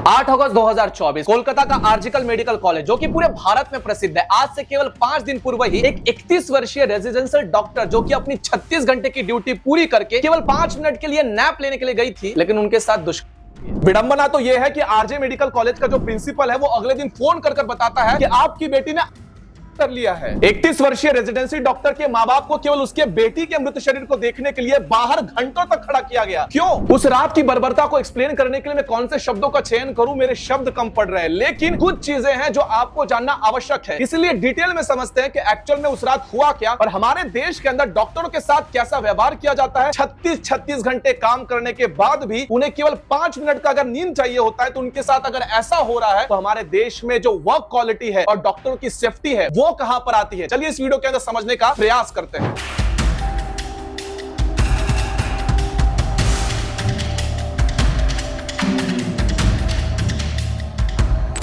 8 अगस्त 2024 कोलकाता का आर्जिकल medical college जो कि पूरे भारत में प्रसिद्ध है, आज से केवल 5 दिन पूर्व ही एक 31 वर्षीय रेजिडेंशियल डॉक्टर जो कि अपनी 36 घंटे की ड्यूटी पूरी करके केवल 5 मिनट के लिए नैप लेने के लिए गई थी, लेकिन उनके साथ दुष्कर्म। विडंबना तो यह है कि आरजे मेडिकल कॉलेज का जो प्रिंसिपल है वो अगले दिन फोन कर बताता है कि आपकी बेटी ने कर लिया है। 31 वर्षीय रेजिडेंसी डॉक्टर के माँ बाप को केवल उसके बेटी के मृत शरीर को देखने के लिए बाहर घंटों तक खड़ा किया गया। क्यों? उस रात की बर्बरता को एक्सप्लेन करने के लिए मैं कौन से शब्दों का चयन करूं, मेरे शब्द कम पड़ रहे हैं, लेकिन कुछ चीजें हैं जो आपको जानना आवश्यक है। इसलिए डिटेल में समझते हैं कि एक्चुअल में उस रात हुआ क्या और हमारे देश के अंदर डॉक्टरों के साथ कैसा व्यवहार किया जाता है। 36 घंटे काम करने के बाद भी उन्हें केवल 5 मिनट का अगर नींद चाहिए होता है, तो उनके साथ अगर ऐसा हो रहा है तो हमारे देश में जो वर्क क्वालिटी है और डॉक्टरों की सेफ्टी है वो कहां पर आती है। चलिए इस वीडियो के अंदर समझने का प्रयास करते हैं।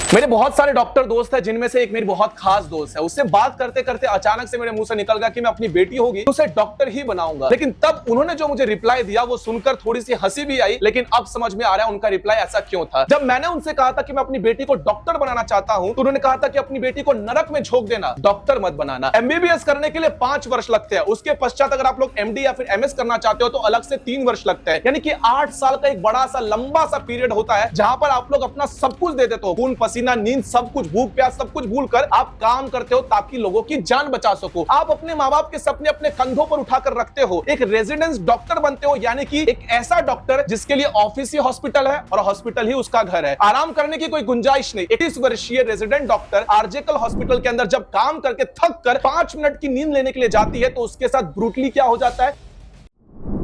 मेरे बहुत सारे डॉक्टर दोस्त हैं, जिनमें से एक मेरी बहुत खास दोस्त है। उससे बात करते करते अचानक से मेरे मुंह से निकल गया कि मैं अपनी बेटी होगी तो उसे डॉक्टर ही बनाऊंगा। लेकिन तब उन्होंने जो मुझे रिप्लाई दिया वो सुनकर थोड़ी सी हंसी भी आई, लेकिन अब समझ में आ रहा है उनका रिप्लाई ऐसा क्यों था। जब मैंने उनसे कहा था कि मैं अपनी बेटी को डॉक्टर बनाना चाहता हूं, तो उन्होंने कहा था कि अपनी बेटी को नरक में झोंक देना, डॉक्टर मत बनाना। एमबीबीएस करने के लिए 5 वर्ष लगते हैं, उसके पश्चात अगर आप लोग एमडी या फिर एमएस करना चाहते हो तो अलग से 3 वर्ष लगते हैं। यानी कि 8 साल का एक बड़ा सा लंबा सा पीरियड होता है जहां पर आप लोग अपना सब कुछ दे देते हो, खून पसीना नींद सब कुछ, भूख प्यास सब कुछ भूलकर आप काम करते हो ताकि लोगों की जान बचा सको। आप अपने माँ बाप के सपने अपने कंधों पर उठाकर रखते हो, एक रेजिडेंस डॉक्टर बनते हो, यानी कि एक ऐसा डॉक्टर जिसके लिए ऑफिस ही हॉस्पिटल है और हॉस्पिटल ही उसका घर है। आराम करने की कोई गुंजाइश नहीं। 31 वर्षीय रेजिडेंट डॉक्टर आरजेकल हॉस्पिटल के अंदर जब काम करके थक कर 5 मिनट की नींद लेने के लिए जाती है तो उसके साथ ब्रूटली क्या हो जाता है।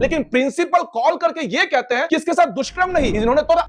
लेकिन प्रिंसिपल कॉल करके ये कहते हैं कि इसके साथ दुष्कर्म नहीं, इन्होंने तो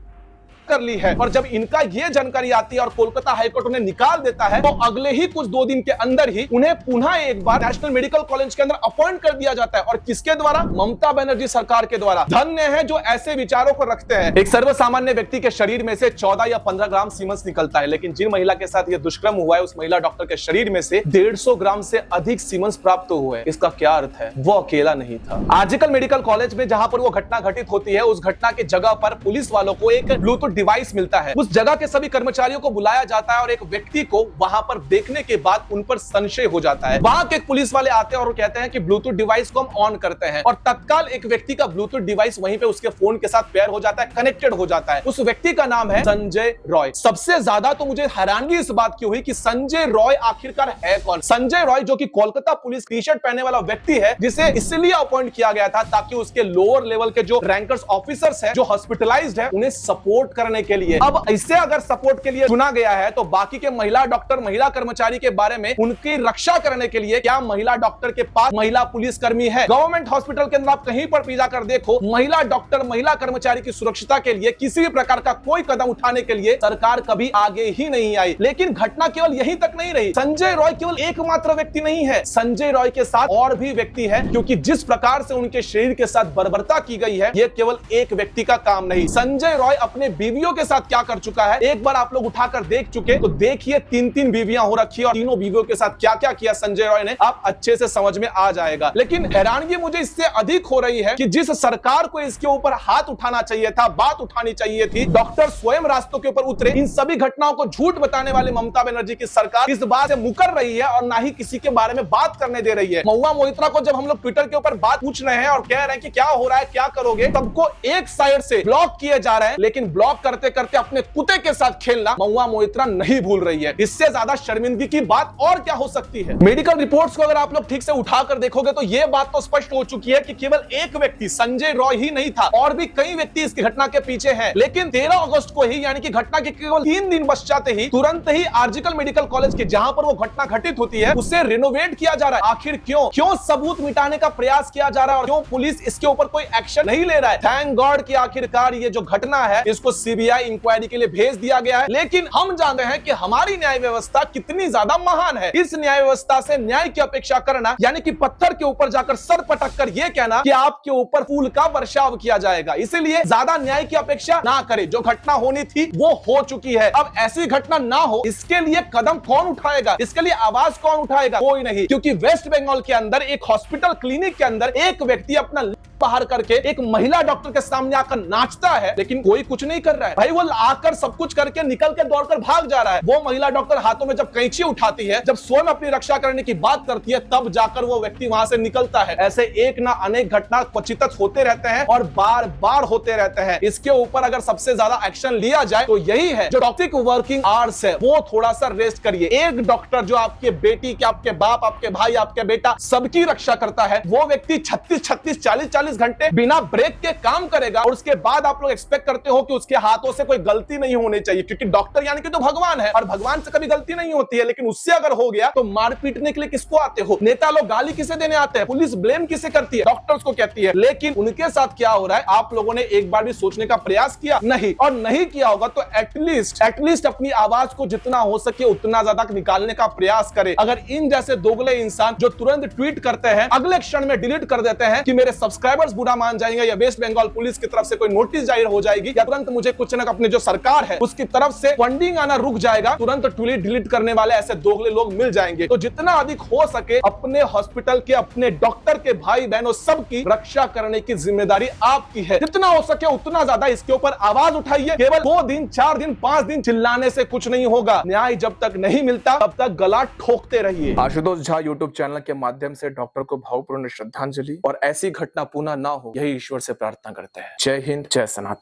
कर ली है। और जब इनका ये जानकारी आती है और कोलकाता हाईकोर्ट उन्हें निकाल देता है, तो अगले ही कुछ 2 दिन के अंदर ही उन्हें पुनः एक बार नेशनल मेडिकल कॉलेज के अंदर अपॉइंट कर दिया जाता है। और किसके द्वारा? ममता बनर्जी सरकार के द्वारा। धन्य है जो ऐसे विचारों को रखते हैं। एक सर्वसामान्य व्यक्ति के शरीर में से 14 या 15 ग्राम सीमेंस निकलता है, लेकिन जिन महिला के साथ यह दुष्कर्म हुआ है उस महिला डॉक्टर के शरीर में से 150 ग्राम से अधिक सीमेंस प्राप्त हुए। इसका क्या अर्थ है? वो अकेला नहीं था। आर्जिकल मेडिकल कॉलेज में जहां पर वो घटना घटित होती है, उस घटना की जगह पर पुलिस वालों को एक ब्लूटूथ डिवाइस मिलता है। उस जगह के सभी कर्मचारियों को बुलाया जाता है और एक व्यक्ति को वहां पर देखने के बाद उन पर संशय हो जाता है। वहां के पुलिस वाले आते हैं और कहते हैं कि ब्लूटूथ डिवाइस को हम ऑन करते हैं, और तत्काल एक व्यक्ति का ब्लूटूथ डिवाइस वहीं पे उसके फोन के साथ पेयर हो जाता है, कनेक्टेड हो जाता है। उस व्यक्ति का नाम है संजय रॉय। सबसे ज्यादा तो मुझे हैरानगी इस बात की हुई कि संजय रॉय आखिरकार है कौन। संजय रॉय जो कि कोलकाता पुलिस टी शर्ट पहने वाला व्यक्ति है, जिसे इसलिए अपॉइंट किया गया था ताकि उसके लोअर लेवल के जो रैंकर्स ऑफिसर्स हैं जो हॉस्पिटलाइज्ड है उन्हें सपोर्ट करने के लिए। अब इससे अगर सपोर्ट के लिए चुना गया है तो बाकी के महिला डॉक्टर महिला कर्मचारी के बारे में उनकी रक्षा करने के लिए क्या महिला डॉक्टर के पास महिला पुलिसकर्मी है? गवर्नमेंट हॉस्पिटल के अंदर आप कहीं पर भी जाकर देखो, महिला डॉक्टर महिला कर्मचारी की सुरक्षा के लिए किसी भी प्रकार का कोई कदम उठाने के लिए सरकार कभी आगे ही नहीं आई। लेकिन घटना केवल यहीं तक नहीं रही। संजय रॉय केवल एकमात्र व्यक्ति नहीं है, संजय रॉय के साथ और भी व्यक्ति है, क्योंकि जिस प्रकार से उनके शरीर के साथ बर्बरता की गई है यह केवल एक व्यक्ति का काम नहीं। संजय रॉय अपने बीवियों के साथ क्या कर चुका है एक बार आप लोग उठाकर देख चुके तो देखिए 3-3 बीवियां हो रखी है और तीनों बीवियों के साथ क्या क्या किया संजय रॉय ने, आप अच्छे से समझ में आ जाएगा। लेकिन हैरानगी मुझे इससे अधिक हो रही है कि जिस सरकार को इसके ऊपर हाथ उठाना चाहिए था, बात उठानी चाहिए थी, डॉक्टर स्वयं रास्तों के ऊपर उतरे। इन सभी घटनाओं को झूठ बताने वाले ममता बनर्जी की सरकार इस बात से मुकर रही है और ना ही किसी के बारे में बात करने दे रही है। महुआ मोइत्रा को जब हम लोग ट्विटर के ऊपर बात पूछ रहे हैं और कह रहे हैं कि क्या हो रहा है, क्या करोगे, सबको एक साइड से ब्लॉक किए जा रहे हैं, लेकिन ब्लॉक करते करते अपने कुत्ते के साथ खेलना महुआ मोइत्रा नहीं भूल रही है। इससे ज्यादा शर्मिंदगी की बात और क्या हो सकती है। मेडिकल रिपोर्ट्स को अगर आप लोग ठीक से उठाकर देखोगे तो यह बात तो स्पष्ट हो चुकी है कि केवल एक व्यक्ति संजय रॉय ही नहीं था, और भी कई व्यक्ति इस घटना के पीछे हैं। लेकिन 13 अगस्त को ही, यानी कि घटना के केवल 3 दिन पश्चात ही, तुरंत ही आर्जिकल मेडिकल कॉलेज के जहां पर वो घटना घटित होती है उसे रिनोवेट किया जा रहा है। आखिर क्यों सबूत मिटाने का प्रयास किया जा रहा है और क्यों पुलिस इसके ऊपर कोई एक्शन नहीं ले रहा है? थैंक गॉड कि आखिरकार ये जो घटना है इसको सीबीआई इंक्वायरी के लिए भेज दिया गया है। लेकिन हम जानते हैं कि हमारी न्याय व्यवस्था कितनी ज्यादा महान है। इस न्याय व्यवस्था से न्याय की अपेक्षा करना, यानी कि पत्थर के ऊपर जाकर सर पटक कर यह कहना कि आपके ऊपर फूल का वर्षाव किया जाएगा। इसीलिए ज्यादा न्याय की अपेक्षा ना करें। जो घटना होनी थी वो हो चुकी है। अब ऐसी घटना ना हो, इसके लिए कदम कौन उठाएगा, इसके लिए आवाज कौन उठाएगा? कोई नहीं, क्योंकि वेस्ट बंगाल के अंदर एक हॉस्पिटल क्लिनिक के अंदर एक व्यक्ति अपना बाहर करके एक महिला डॉक्टर के सामने आकर नाचता है, लेकिन कोई कुछ नहीं कर रहा है। भाई वो आकर सब कुछ करके निकल के दौड़कर भाग जा रहा है। वो महिला डॉक्टर हाथों में जब कैंची उठाती है, जब स्वयं अपनी रक्षा करने की बात करती है, तब जाकर वो व्यक्ति वहां से निकलता है। ऐसे एक ना अनेक घटना क्वचित होते रहते हैं और बार बार होते रहते हैं। इसके ऊपर अगर सबसे ज्यादा एक्शन लिया जाए तो यही है, जो टॉक्सिक वर्किंग आवर्स है वो थोड़ा सा रेस्ट करिए। एक डॉक्टर जो आपके बेटी के, आपके बाप, आपके भाई, आपके बेटा सबकी रक्षा करता है, वो व्यक्ति 36-36, 40-40 घंटे बिना ब्रेक के काम करेगा और उसके बाद आप लोग एक्सपेक्ट करते हो कि उसके हाथों से कोई गलती नहीं होनी चाहिए, क्योंकि डॉक्टर यानी कि तो भगवान है और भगवान से कभी गलती नहीं होती है। लेकिन उससे अगर हो गया तो मार पीटने के लिए किसको आते हो? नेता लोग गाली किसे देने आते हैं? पुलिस ब्लेम किसे करती है? डॉक्टर्स को कहती है। लेकिन उनके साथ क्या हो रहा है, आप लोगों ने एक बार भी सोचने का प्रयास किया? नहीं। और नहीं किया होगा तो एटलीस्ट अपनी आवाज को जितना हो सके उतना ज्यादा निकालने का प्रयास करें। अगर इन जैसे दोगले इंसान जो तुरंत ट्वीट करते हैं, अगले क्षण में डिलीट कर देते हैं कि मेरे सब्सक्राइबर्स बुरा मान जाएंगे या वेस्ट बंगाल पुलिस की तरफ से कोई नोटिस जारी हो जाएगी या तुरंत मुझे कुछ न अपने जो सरकार है उसकी तरफ से फंडिंग आना रुक जाएगा, तुरंत ट्वीट डिलीट करने वाले ऐसे दोगले लोग मिल जाएंगे। तो जितना अधिक हो सके अपने हॉस्पिटल के, अपने डॉक्टर के भाई बहनों सबकी रक्षा करने की जिम्मेदारी आपकी है। जितना हो सके उतना ज्यादा इसके ऊपर आवाज उठाइए। केवल 2 दिन, 4 दिन, 5 दिन चिल्लाने से कुछ नहीं होगा। न्याय जब तक नहीं मिलता तब तक गला ठोकते रहिए। आशुतोष झा यूट्यूब चैनल के माध्यम से डॉक्टर को भावपूर्ण श्रद्धांजलि और ऐसी घटना पुनः ना हो, यही ईश्वर से प्रार्थना करते हैं। जय हिंद, जय सनातन।